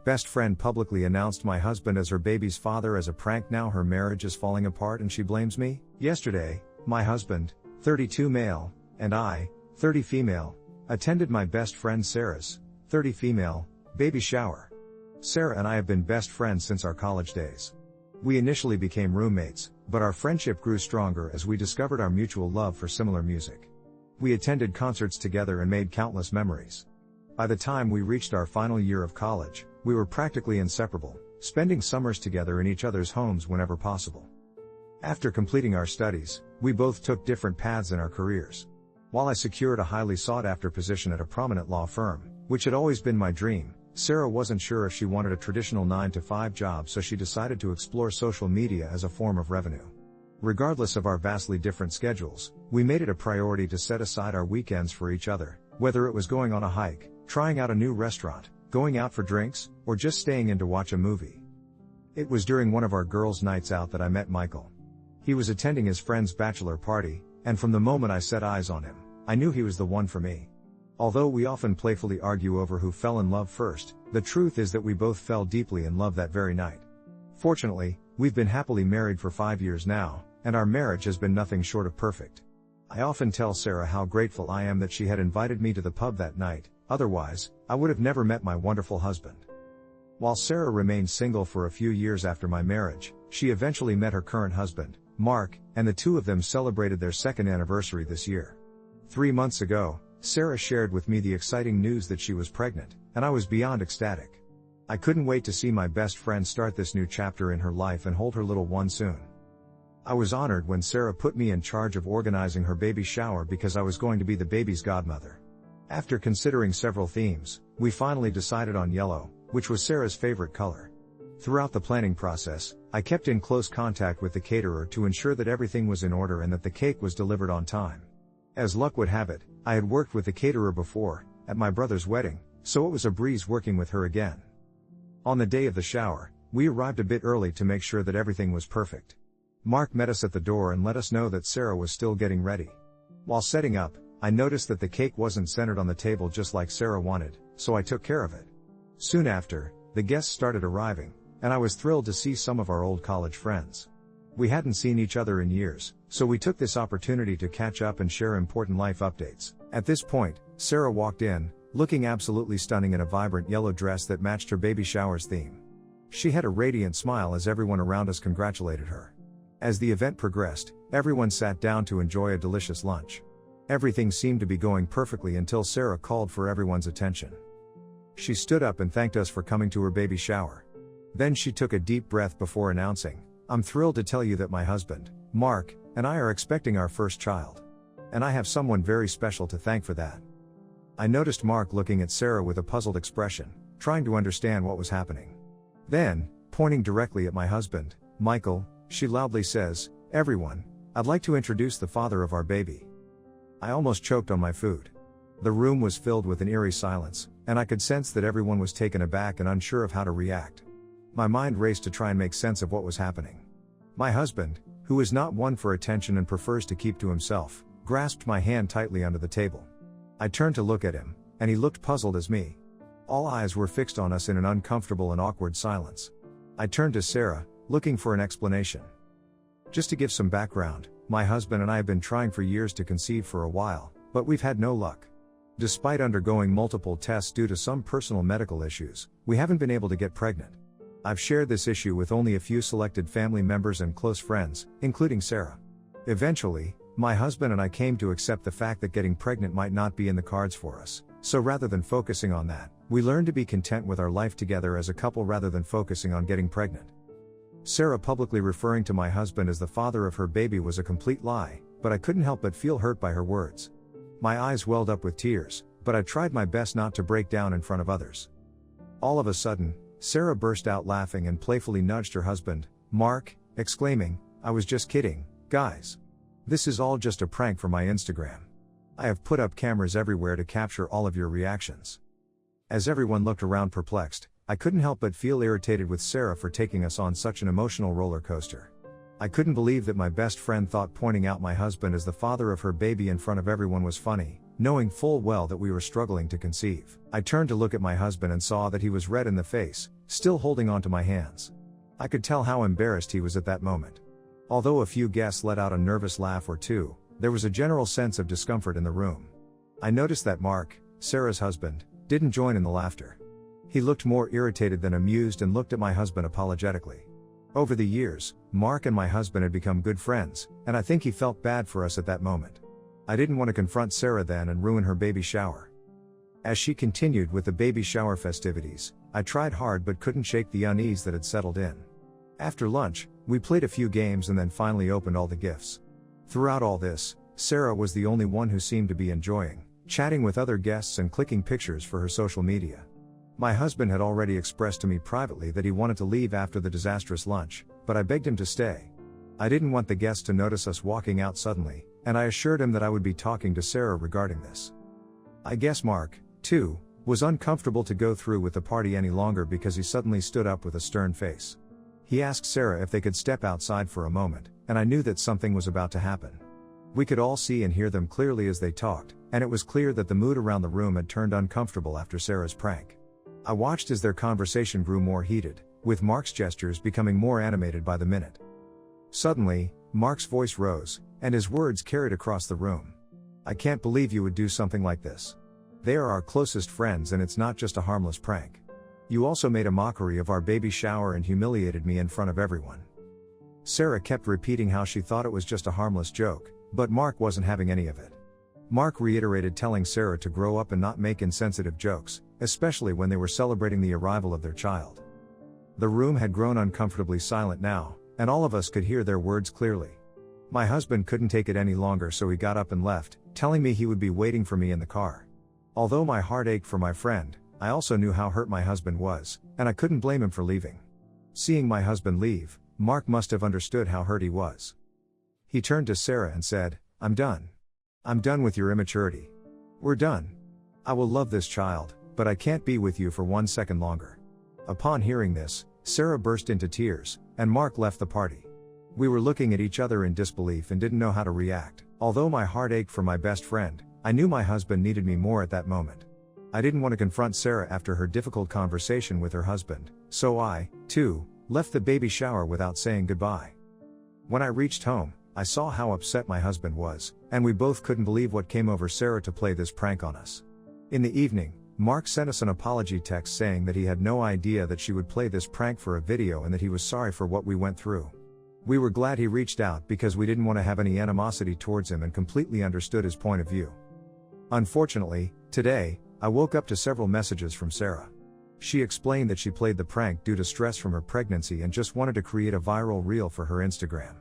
best friend publicly announced my husband as her baby's father as a prank. Now her marriage is falling apart and she blames me. Yesterday, my husband, 32 male, and I, 30 female, attended my best friend Sarah's, 30 female, baby shower. Sarah and I have been best friends since our college days. We initially became roommates, but our friendship grew stronger as we discovered our mutual love for similar music. We attended concerts together and made countless memories. By the time we reached our final year of college, we were practically inseparable, spending summers together in each other's homes whenever possible. After completing our studies, we both took different paths in our careers. While I secured a highly sought-after position at a prominent law firm, which had always been my dream, Sarah wasn't sure if she wanted a traditional 9-to-5 job, so she decided to explore social media as a form of revenue. Regardless of our vastly different schedules, we made it a priority to set aside our weekends for each other, whether it was going on a hike, trying out a new restaurant, going out for drinks, or just staying in to watch a movie. It was during one of our girls' nights out that I met Michael. He was attending his friend's bachelor party, and from the moment I set eyes on him, I knew he was the one for me. Although we often playfully argue over who fell in love first, the truth is that we both fell deeply in love that very night. Fortunately, we've been happily married for 5 years now, and our marriage has been nothing short of perfect. I often tell Sarah how grateful I am that she had invited me to the pub that night, otherwise, I would have never met my wonderful husband. While Sarah remained single for a few years after my marriage, she eventually met her current husband, Mark, and the two of them celebrated their second anniversary this year. 3 months ago, Sarah shared with me the exciting news that she was pregnant, and I was beyond ecstatic. I couldn't wait to see my best friend start this new chapter in her life and hold her little one soon. I was honored when Sarah put me in charge of organizing her baby shower because I was going to be the baby's godmother. After considering several themes, we finally decided on yellow, which was Sarah's favorite color. Throughout the planning process, I kept in close contact with the caterer to ensure that everything was in order and that the cake was delivered on time. As luck would have it, I had worked with the caterer before, at my brother's wedding, so it was a breeze working with her again. On the day of the shower, we arrived a bit early to make sure that everything was perfect. Mark met us at the door and let us know that Sarah was still getting ready. While setting up, I noticed that the cake wasn't centered on the table just like Sarah wanted, so I took care of it. Soon after, the guests started arriving, and I was thrilled to see some of our old college friends. We hadn't seen each other in years, so we took this opportunity to catch up and share important life updates. At this point, Sarah walked in, looking absolutely stunning in a vibrant yellow dress that matched her baby shower's theme. She had a radiant smile as everyone around us congratulated her. As the event progressed, everyone sat down to enjoy a delicious lunch. Everything seemed to be going perfectly until Sarah called for everyone's attention. She stood up and thanked us for coming to her baby shower. Then she took a deep breath before announcing, "I'm thrilled to tell you that my husband, Mark, and I are expecting our first child. And I have someone very special to thank for that." I noticed Mark looking at Sarah with a puzzled expression, trying to understand what was happening. Then, pointing directly at my husband, Michael, she loudly says, "Everyone, I'd like to introduce the father of our baby." I almost choked on my food. The room was filled with an eerie silence, and I could sense that everyone was taken aback and unsure of how to react. My mind raced to try and make sense of what was happening. My husband, who is not one for attention and prefers to keep to himself, grasped my hand tightly under the table. I turned to look at him, and he looked puzzled as me. All eyes were fixed on us in an uncomfortable and awkward silence. I turned to Sarah, looking for an explanation. Just to give some background, my husband and I have been trying for years to conceive for a while, but we've had no luck. Despite undergoing multiple tests due to some personal medical issues, we haven't been able to get pregnant. I've shared this issue with only a few selected family members and close friends, including Sarah. Eventually, my husband and I came to accept the fact that getting pregnant might not be in the cards for us, so rather than focusing on that, we learned to be content with our life together as a couple rather than focusing on getting pregnant. Sarah publicly referring to my husband as the father of her baby was a complete lie, but I couldn't help but feel hurt by her words. My eyes welled up with tears, but I tried my best not to break down in front of others. All of a sudden, Sarah burst out laughing and playfully nudged her husband, Mark, exclaiming, "I was just kidding, guys. This is all just a prank for my Instagram. I have put up cameras everywhere to capture all of your reactions." As everyone looked around perplexed, I couldn't help but feel irritated with Sarah for taking us on such an emotional roller coaster. I couldn't believe that my best friend thought pointing out my husband as the father of her baby in front of everyone was funny, knowing full well that we were struggling to conceive. I turned to look at my husband and saw that he was red in the face, still holding onto my hands. I could tell how embarrassed he was at that moment. Although a few guests let out a nervous laugh or two, there was a general sense of discomfort in the room. I noticed that Mark, Sarah's husband, didn't join in the laughter. He looked more irritated than amused and looked at my husband apologetically. Over the years, Mark and my husband had become good friends, and I think he felt bad for us at that moment. I didn't want to confront Sarah then and ruin her baby shower. As she continued with the baby shower festivities, I tried hard but couldn't shake the unease that had settled in. After lunch, we played a few games and then finally opened all the gifts. Throughout all this, Sarah was the only one who seemed to be enjoying chatting with other guests and clicking pictures for her social media. My husband had already expressed to me privately that he wanted to leave after the disastrous lunch, but I begged him to stay. I didn't want the guests to notice us walking out suddenly, and I assured him that I would be talking to Sarah regarding this. I guess Mark, too, was uncomfortable to go through with the party any longer because he suddenly stood up with a stern face. He asked Sarah if they could step outside for a moment, and I knew that something was about to happen. We could all see and hear them clearly as they talked, and it was clear that the mood around the room had turned uncomfortable after Sarah's prank. I watched as their conversation grew more heated, with Mark's gestures becoming more animated by the minute. Suddenly, Mark's voice rose, and his words carried across the room. "I can't believe you would do something like this. They are our closest friends and it's not just a harmless prank. You also made a mockery of our baby shower and humiliated me in front of everyone." Sarah kept repeating how she thought it was just a harmless joke, but Mark wasn't having any of it. Mark reiterated telling Sarah to grow up and not make insensitive jokes, especially when they were celebrating the arrival of their child. The room had grown uncomfortably silent now, and all of us could hear their words clearly. My husband couldn't take it any longer, so he got up and left, telling me he would be waiting for me in the car. Although my heart ached for my friend, I also knew how hurt my husband was, and I couldn't blame him for leaving. Seeing my husband leave, Mark must have understood how hurt he was. He turned to Sarah and said, "I'm done. I'm done with your immaturity. We're done. I will love this child, but I can't be with you for 1 second longer." Upon hearing this, Sarah burst into tears, and Mark left the party. We were looking at each other in disbelief and didn't know how to react. Although my heart ached for my best friend, I knew my husband needed me more at that moment. I didn't want to confront Sarah after her difficult conversation with her husband, so I, too, left the baby shower without saying goodbye. When I reached home, I saw how upset my husband was, and we both couldn't believe what came over Sarah to play this prank on us. In the evening, Mark sent us an apology text saying that he had no idea that she would play this prank for a video and that he was sorry for what we went through. We were glad he reached out because we didn't want to have any animosity towards him and completely understood his point of view. Unfortunately, today, I woke up to several messages from Sarah. She explained that she played the prank due to stress from her pregnancy and just wanted to create a viral reel for her Instagram.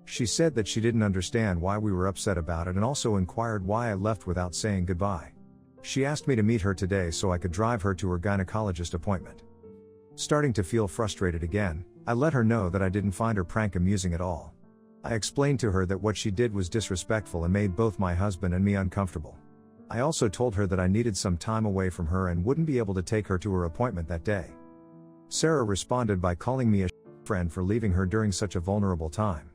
She said that she didn't understand why we were upset about it and also inquired why I left without saying goodbye. She asked me to meet her today so I could drive her to her gynecologist appointment. Starting to feel frustrated again, I let her know that I didn't find her prank amusing at all. I explained to her that what she did was disrespectful and made both my husband and me uncomfortable. I also told her that I needed some time away from her and wouldn't be able to take her to her appointment that day. Sarah responded by calling me a friend for leaving her during such a vulnerable time.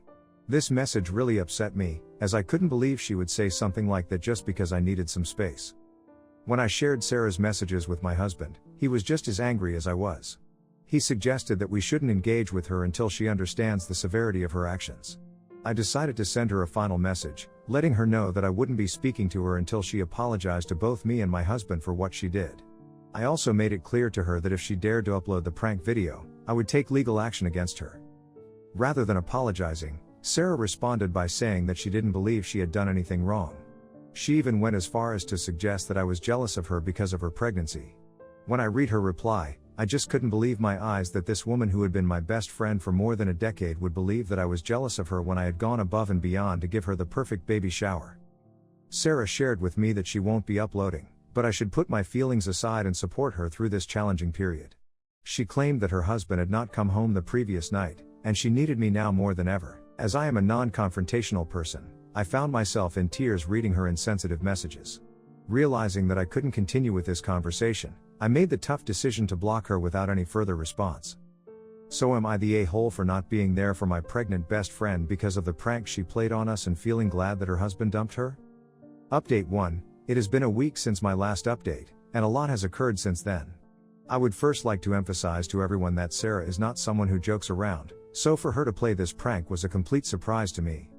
This message really upset me, as I couldn't believe she would say something like that just because I needed some space. When I shared Sarah's messages with my husband, he was just as angry as I was. He suggested that we shouldn't engage with her until she understands the severity of her actions. I decided to send her a final message, letting her know that I wouldn't be speaking to her until she apologized to both me and my husband for what she did. I also made it clear to her that if she dared to upload the prank video, I would take legal action against her. Rather than apologizing, Sarah responded by saying that she didn't believe she had done anything wrong. She even went as far as to suggest that I was jealous of her because of her pregnancy. When I read her reply, I just couldn't believe my eyes that this woman who had been my best friend for more than a decade would believe that I was jealous of her when I had gone above and beyond to give her the perfect baby shower. Sarah shared with me that she won't be uploading, but I should put my feelings aside and support her through this challenging period. She claimed that her husband had not come home the previous night, and she needed me now more than ever. As I am a non-confrontational person, I found myself in tears reading her insensitive messages. Realizing that I couldn't continue with this conversation, I made the tough decision to block her without any further response. So am I the a-hole for not being there for my pregnant best friend because of the prank she played on us and feeling glad that her husband dumped her? Update 1. It has been a week since my last update, and a lot has occurred since then. I would first like to emphasize to everyone that Sarah is not someone who jokes around, so for her to play this prank was a complete surprise to me.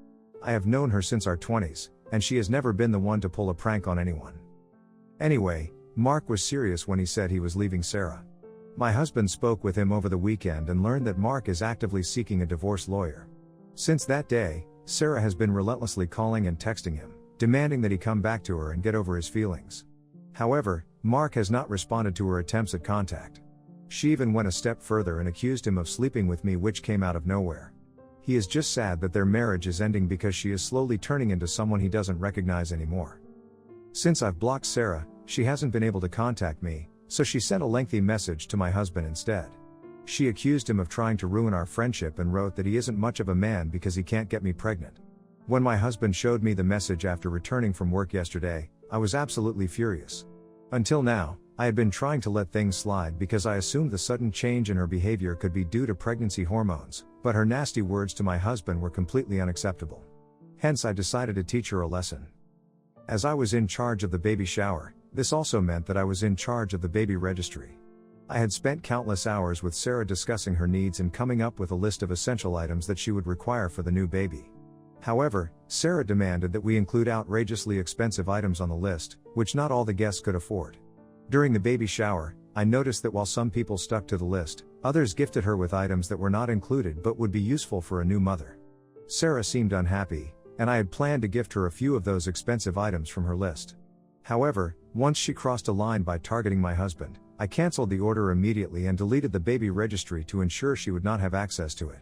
I have known her since our 20s, and she has never been the one to pull a prank on anyone. Anyway, Mark was serious when he said he was leaving Sarah. My husband spoke with him over the weekend and learned that Mark is actively seeking a divorce lawyer. Since that day, Sarah has been relentlessly calling and texting him, demanding that he come back to her and get over his feelings. However, Mark has not responded to her attempts at contact. She even went a step further and accused him of sleeping with me, which came out of nowhere. He is just sad that their marriage is ending because she is slowly turning into someone he doesn't recognize anymore. Since I've blocked Sarah, she hasn't been able to contact me, so she sent a lengthy message to my husband instead. She accused him of trying to ruin our friendship and wrote that he isn't much of a man because he can't get me pregnant. When my husband showed me the message after returning from work yesterday, I was absolutely furious. Until now, I had been trying to let things slide because I assumed the sudden change in her behavior could be due to pregnancy hormones, but her nasty words to my husband were completely unacceptable. Hence I decided to teach her a lesson. As I was in charge of the baby shower, this also meant that I was in charge of the baby registry. I had spent countless hours with Sarah discussing her needs and coming up with a list of essential items that she would require for the new baby. However, Sarah demanded that we include outrageously expensive items on the list, which not all the guests could afford. During the baby shower, I noticed that while some people stuck to the list, others gifted her with items that were not included but would be useful for a new mother. Sarah seemed unhappy, and I had planned to gift her a few of those expensive items from her list. However, once she crossed a line by targeting my husband, I canceled the order immediately and deleted the baby registry to ensure she would not have access to it.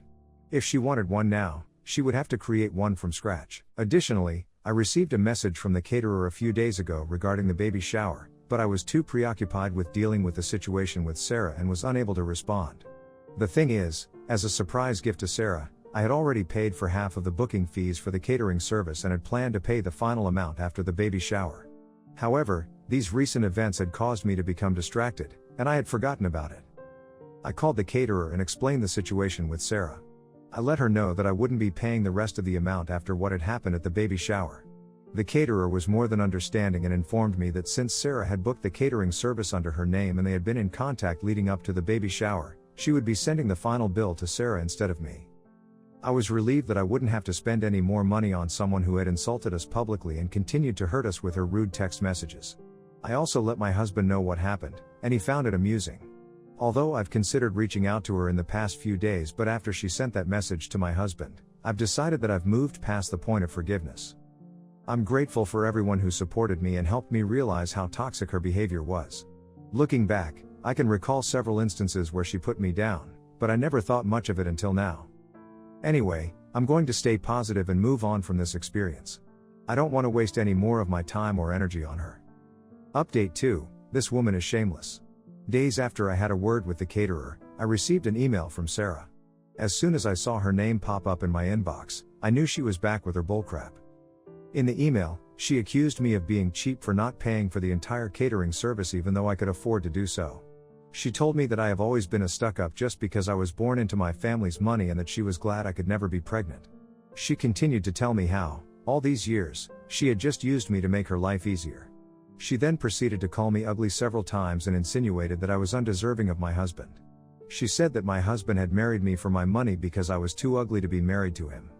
If she wanted one now, she would have to create one from scratch. Additionally, I received a message from the caterer a few days ago regarding the baby shower, but I was too preoccupied with dealing with the situation with Sarah and was unable to respond. The thing is, as a surprise gift to Sarah, I had already paid for half of the booking fees for the catering service and had planned to pay the final amount after the baby shower. However, these recent events had caused me to become distracted, and I had forgotten about it. I called the caterer and explained the situation with Sarah. I let her know that I wouldn't be paying the rest of the amount after what had happened at the baby shower. The caterer was more than understanding and informed me that since Sarah had booked the catering service under her name and they had been in contact leading up to the baby shower, she would be sending the final bill to Sarah instead of me. I was relieved that I wouldn't have to spend any more money on someone who had insulted us publicly and continued to hurt us with her rude text messages. I also let my husband know what happened, and he found it amusing. Although I've considered reaching out to her in the past few days, but after she sent that message to my husband, I've decided that I've moved past the point of forgiveness. I'm grateful for everyone who supported me and helped me realize how toxic her behavior was. Looking back, I can recall several instances where she put me down, but I never thought much of it until now. Anyway, I'm going to stay positive and move on from this experience. I don't want to waste any more of my time or energy on her. Update 2. This woman is shameless. Days after I had a word with the caterer, I received an email from Sarah. As soon as I saw her name pop up in my inbox, I knew she was back with her bullcrap. In the email, she accused me of being cheap for not paying for the entire catering service even though I could afford to do so. She told me that I have always been a stuck-up just because I was born into my family's money and that she was glad I could never be pregnant. She continued to tell me how, all these years, she had just used me to make her life easier. She then proceeded to call me ugly several times and insinuated that I was undeserving of my husband. She said that my husband had married me for my money because I was too ugly to be married to him.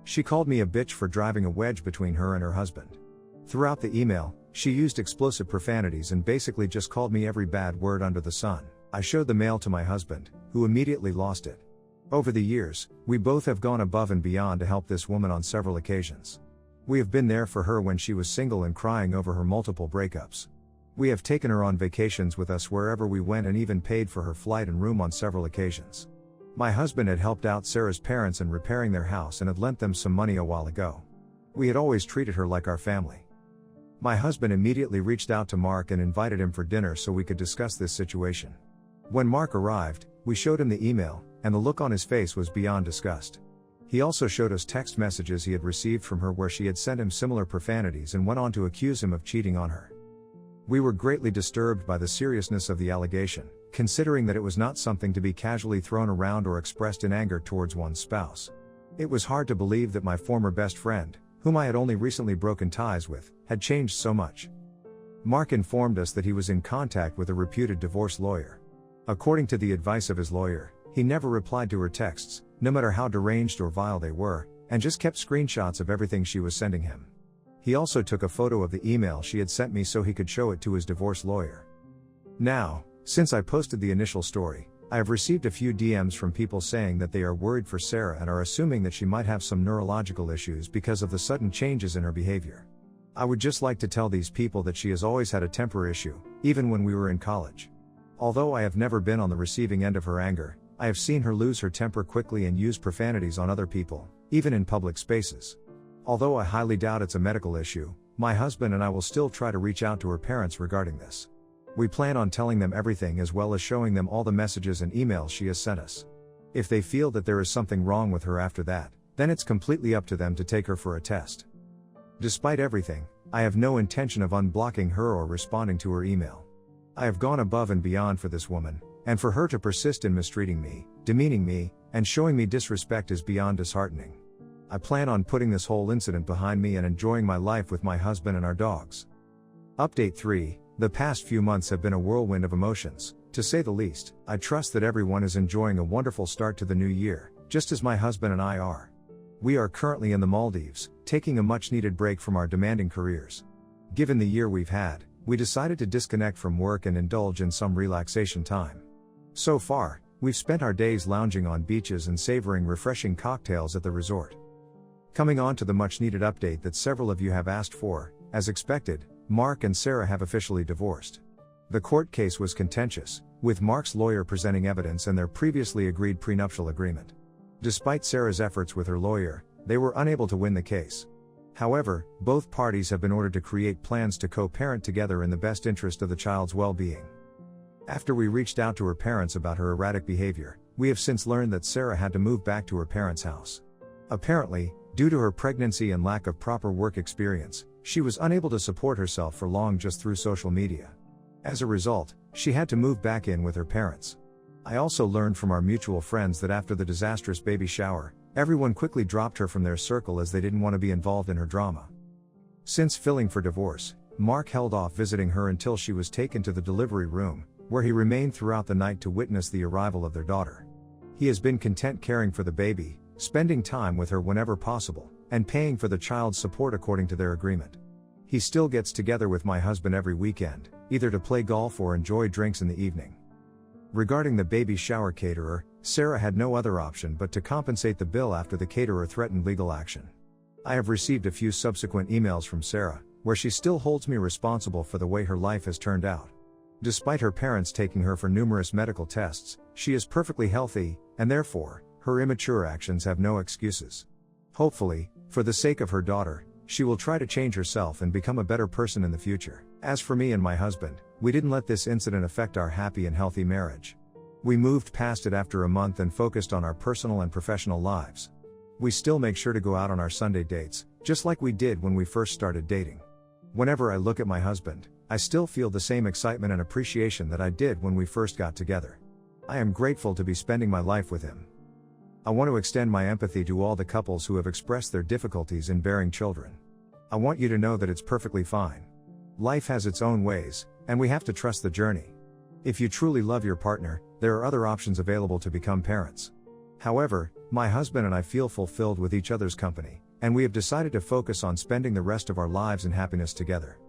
She called me a bitch for driving a wedge between her and her husband. Throughout the email, she used explosive profanities and basically just called me every bad word under the sun. I showed the mail to my husband, who immediately lost it. Over the years, we both have gone above and beyond to help this woman on several occasions. We have been there for her when she was single and crying over her multiple breakups. We have taken her on vacations with us wherever we went and even paid for her flight and room on several occasions. My husband had helped out Sarah's parents in repairing their house and had lent them some money a while ago. We had always treated her like our family. My husband immediately reached out to Mark and invited him for dinner so we could discuss this situation. When Mark arrived, we showed him the email, and the look on his face was beyond disgust. He also showed us text messages he had received from her where she had sent him similar profanities and went on to accuse him of cheating on her. We were greatly disturbed by the seriousness of the allegation, considering that it was not something to be casually thrown around or expressed in anger towards one's spouse. It was hard to believe that my former best friend, whom I had only recently broken ties with, had changed so much. Mark informed us that he was in contact with a reputed divorce lawyer. According to the advice of his lawyer, he never replied to her texts, no matter how deranged or vile they were, and just kept screenshots of everything she was sending him. He also took a photo of the email she had sent me so he could show it to his divorce lawyer. Now, since I posted the initial story, I have received a few DMs from people saying that they are worried for Sarah and are assuming that she might have some neurological issues because of the sudden changes in her behavior. I would just like to tell these people that she has always had a temper issue, even when we were in college. Although I have never been on the receiving end of her anger, I have seen her lose her temper quickly and use profanities on other people, even in public spaces. Although I highly doubt it's a medical issue, my husband and I will still try to reach out to her parents regarding this. We plan on telling them everything as well as showing them all the messages and emails she has sent us. If they feel that there is something wrong with her after that, then it's completely up to them to take her for a test. Despite everything, I have no intention of unblocking her or responding to her email. I have gone above and beyond for this woman, and for her to persist in mistreating me, demeaning me, and showing me disrespect is beyond disheartening. I plan on putting this whole incident behind me and enjoying my life with my husband and our dogs. Update 3. The past few months have been a whirlwind of emotions, to say the least. I trust that everyone is enjoying a wonderful start to the new year, just as my husband and I are. We are currently in the Maldives, taking a much-needed break from our demanding careers. Given the year we've had, we decided to disconnect from work and indulge in some relaxation time. So far, we've spent our days lounging on beaches and savoring refreshing cocktails at the resort. Coming on to the much-needed update that several of you have asked for, as expected, Mark and Sarah have officially divorced. The court case was contentious, with Mark's lawyer presenting evidence and their previously agreed prenuptial agreement. Despite Sarah's efforts with her lawyer, they were unable to win the case. However, both parties have been ordered to create plans to co-parent together in the best interest of the child's well-being. After we reached out to her parents about her erratic behavior, we have since learned that Sarah had to move back to her parents' house. Apparently, due to her pregnancy and lack of proper work experience, she was unable to support herself for long just through social media. As a result, she had to move back in with her parents. I also learned from our mutual friends that after the disastrous baby shower, everyone quickly dropped her from their circle as they didn't want to be involved in her drama. Since filing for divorce, Mark held off visiting her until she was taken to the delivery room, where he remained throughout the night to witness the arrival of their daughter. He has been content caring for the baby, spending time with her whenever possible, and paying for the child's support according to their agreement. He still gets together with my husband every weekend, either to play golf or enjoy drinks in the evening. Regarding the baby shower caterer, Sarah had no other option but to compensate the bill after the caterer threatened legal action. I have received a few subsequent emails from Sarah, where she still holds me responsible for the way her life has turned out. Despite her parents taking her for numerous medical tests, she is perfectly healthy, and therefore, her immature actions have no excuses. Hopefully, for the sake of her daughter, she will try to change herself and become a better person in the future. As for me and my husband, we didn't let this incident affect our happy and healthy marriage. We moved past it after a month and focused on our personal and professional lives. We still make sure to go out on our Sunday dates, just like we did when we first started dating. Whenever I look at my husband, I still feel the same excitement and appreciation that I did when we first got together. I am grateful to be spending my life with him. I want to extend my empathy to all the couples who have expressed their difficulties in bearing children. I want you to know that it's perfectly fine. Life has its own ways, and we have to trust the journey. If you truly love your partner, there are other options available to become parents. However, my husband and I feel fulfilled with each other's company, and we have decided to focus on spending the rest of our lives in happiness together.